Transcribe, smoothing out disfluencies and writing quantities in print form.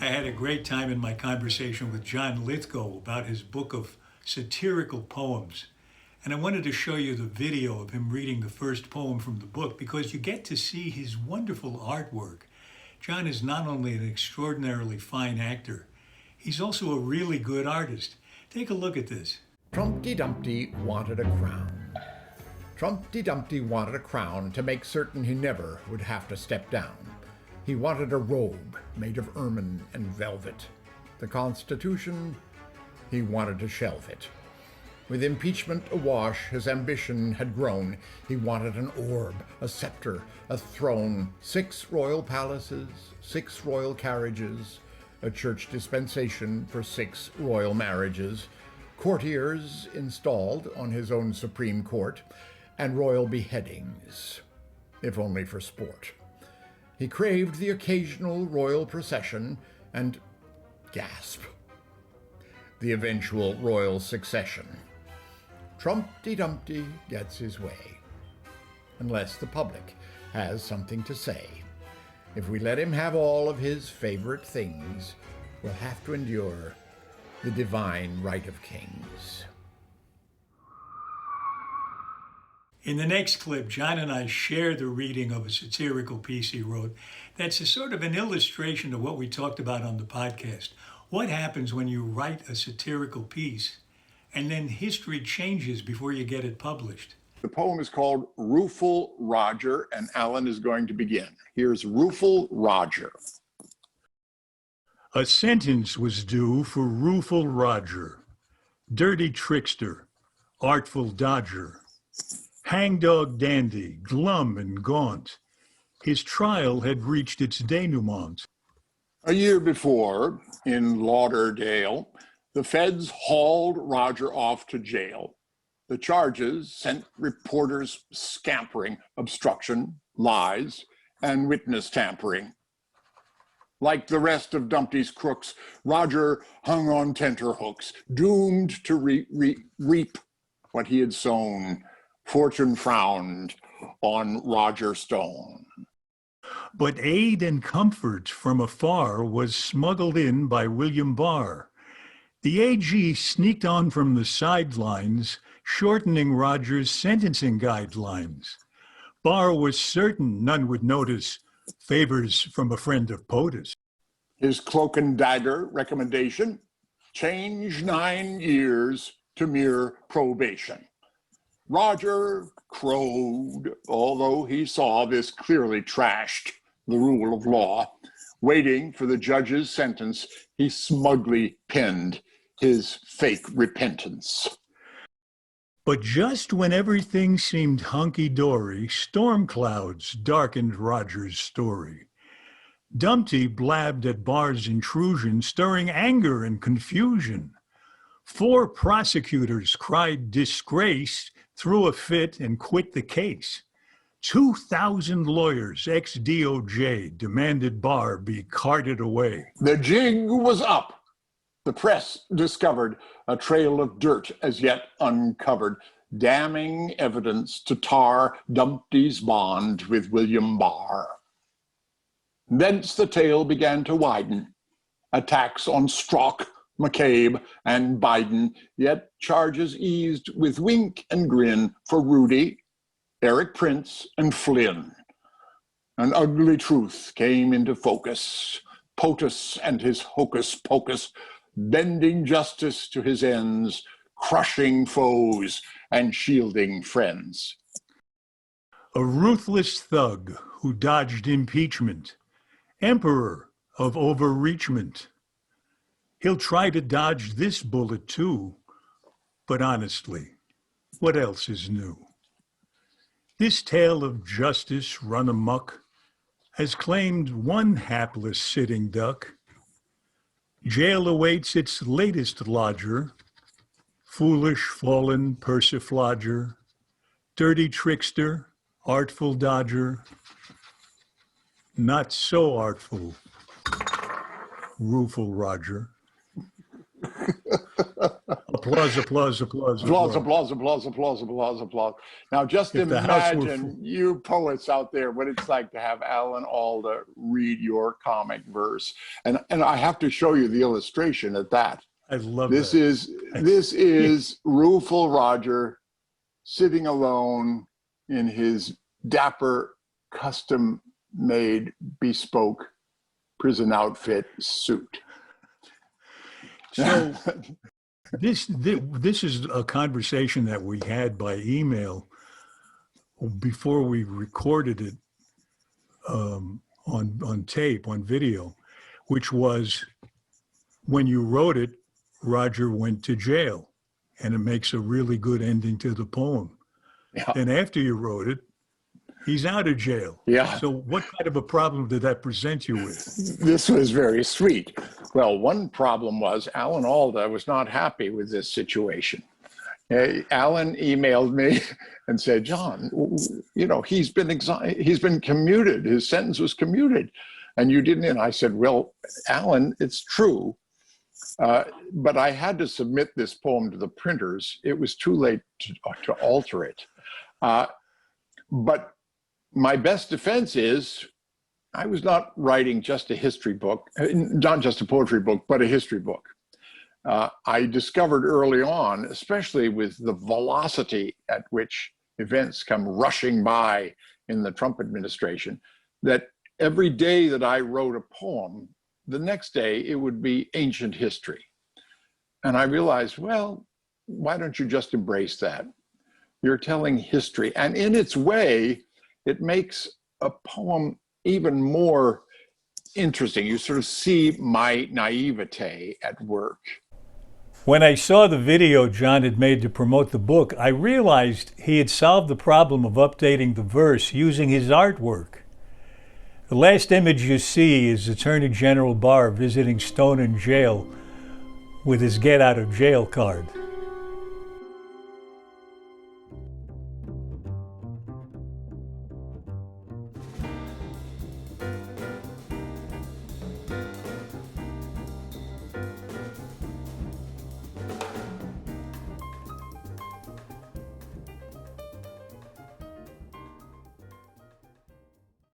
I had a great time in my conversation with John Lithgow about his book of satirical poems. And I wanted to show you the video of him reading the first poem from the book because you get to see his wonderful artwork. John is not only an extraordinarily fine actor, he's also a really good artist. Take a look at this. Trumpty Dumpty wanted a crown. Trumpty Dumpty wanted a crown to make certain he never would have to step down. He wanted a robe made of ermine and velvet. The Constitution, he wanted to shelve it. With impeachment awash, his ambition had grown. He wanted an orb, a scepter, a throne, 6 royal palaces, 6 royal carriages, a church dispensation for 6 royal marriages, courtiers installed on his own Supreme Court, and royal beheadings, if only for sport. He craved the occasional royal procession and, gasp, the eventual royal succession. Trumpty Dumpty gets his way, unless the public has something to say. If we let him have all of his favorite things, we'll have to endure the divine right of kings. In the next clip, John and I share the reading of a satirical piece he wrote that's a sort of an illustration of what we talked about on the podcast. What happens when you write a satirical piece and then history changes before you get it published? The poem is called Rueful Roger, and Alan is going to begin. Here's Rueful Roger. A sentence was due for Rueful Roger, dirty trickster, artful dodger, hangdog dandy, glum and gaunt. His trial had reached its denouement. A year before, in Lauderdale, the feds hauled Roger off to jail. The charges sent reporters scampering, obstruction, lies, and witness tampering. Like the rest of Dumpty's crooks, Roger hung on tenterhooks, doomed to reap what he had sown. Fortune frowned on Roger Stone. But aid and comfort from afar was smuggled in by William Barr. The AG sneaked on from the sidelines, shortening Roger's sentencing guidelines. Barr was certain none would notice favors from a friend of POTUS. His cloak and dagger recommendation, change 9 years to mere probation. Roger crowed, although he saw this clearly trashed the rule of law. Waiting for the judge's sentence, he smugly penned his fake repentance. But just when everything seemed hunky-dory, storm clouds darkened Roger's story. Dumpty blabbed at Barr's intrusion, stirring anger and confusion. 4 prosecutors cried disgrace, threw a fit, and quit the case. 2,000 lawyers, ex-DOJ, demanded Barr be carted away. The jig was up. The press discovered a trail of dirt as yet uncovered, damning evidence to tar Dumpty's bond with William Barr. Thence the tale began to widen. Attacks on Strzok, McCabe, and Biden, yet charges eased with wink and grin for Rudy, Eric Prince, and Flynn. An ugly truth came into focus. POTUS and his hocus pocus, bending justice to his ends, crushing foes and shielding friends. A ruthless thug who dodged impeachment, emperor of overreachment. He'll try to dodge this bullet too, but honestly, what else is new? This tale of justice run amok has claimed one hapless sitting duck. Jail awaits its latest lodger, foolish fallen persiflager, dirty trickster, artful dodger, not so artful, rueful Roger. A Applause, applause, applause, Applause, applause. applause, applause, applause, applause, applause. Now, just If the house were imagine you poets out there what it's like to have Alan Alda read your comic verse, and I have to show you the illustration at that. I love This that. is Rueful Roger sitting alone in his dapper, custom-made, bespoke prison outfit suit. So this is a conversation that we had by email before we recorded it on tape, on video, which was when you wrote it, Roger went to jail, and it makes a really good ending to the poem. Yeah. And after you wrote it, he's out of jail. Yeah. So what kind of a problem did that present you with? This was very sweet. Well, one problem was Alan Alda was not happy with this situation. Alan emailed me and said, John, you know, he's been commuted. His sentence was commuted, and you didn't. And I said, well, Alan, it's true, but I had to submit this poem to the printers. It was too late to alter it. But my best defense is I was not writing just a history book, not just a poetry book, but a history book. I discovered early on, especially with the velocity at which events come rushing by in the Trump administration, that every day that I wrote a poem, the next day it would be ancient history. And I realized, well, why don't you just embrace that? You're telling history. And in its way, it makes a poem even more interesting. You sort of see my naivete at work. When I saw the video John had made to promote the book, I realized he had solved the problem of updating the verse using his artwork. The last image you see is Attorney General Barr visiting Stone in jail with his get out of jail card.